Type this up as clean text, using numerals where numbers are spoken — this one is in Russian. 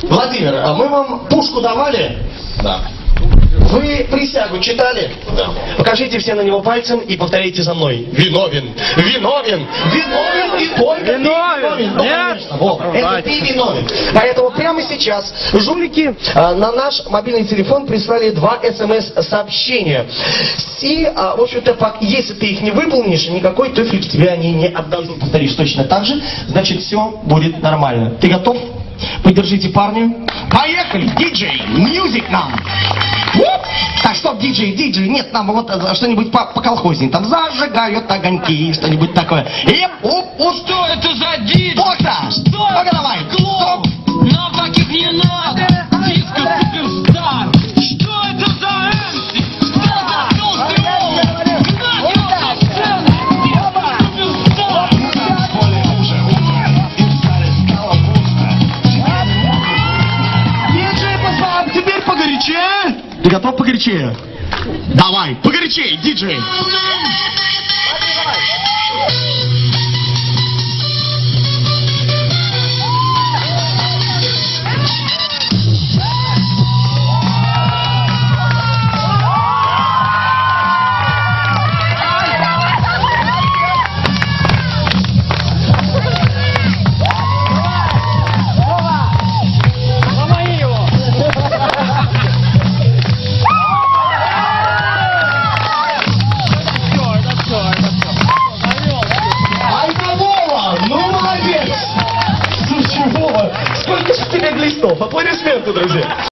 Владимир, а мы вам пушку давали? Да. Вы присягу читали? Да. Покажите все на него пальцем и повторите за мной. Виновен, виновен, виновен и только виновен. Ну, конечно, вот, это ты виновен. Поэтому прямо сейчас жулики на наш мобильный телефон прислали 2 СМС-сообщения. И, в общем-то, если ты их не выполнишь, никакой туфельки тебе они не отдадут. Повторишь точно так же, значит, все будет нормально. Ты готов? Поддержите парня. Поехали! Диджей! Мьюзик нам! Так, стоп, диджей, нет, нам вот что-нибудь по колхозне. Там зажигают огоньки, что-нибудь такое. И Что это за диджей? Фокса! Что? Ну-ка давай! Клоун! Нам таких не надо! Диско суперстар! Что это за эмси? Диджей, пацан, теперь погорячее! Ты готов погорячее? Давай, погорячее, диджей!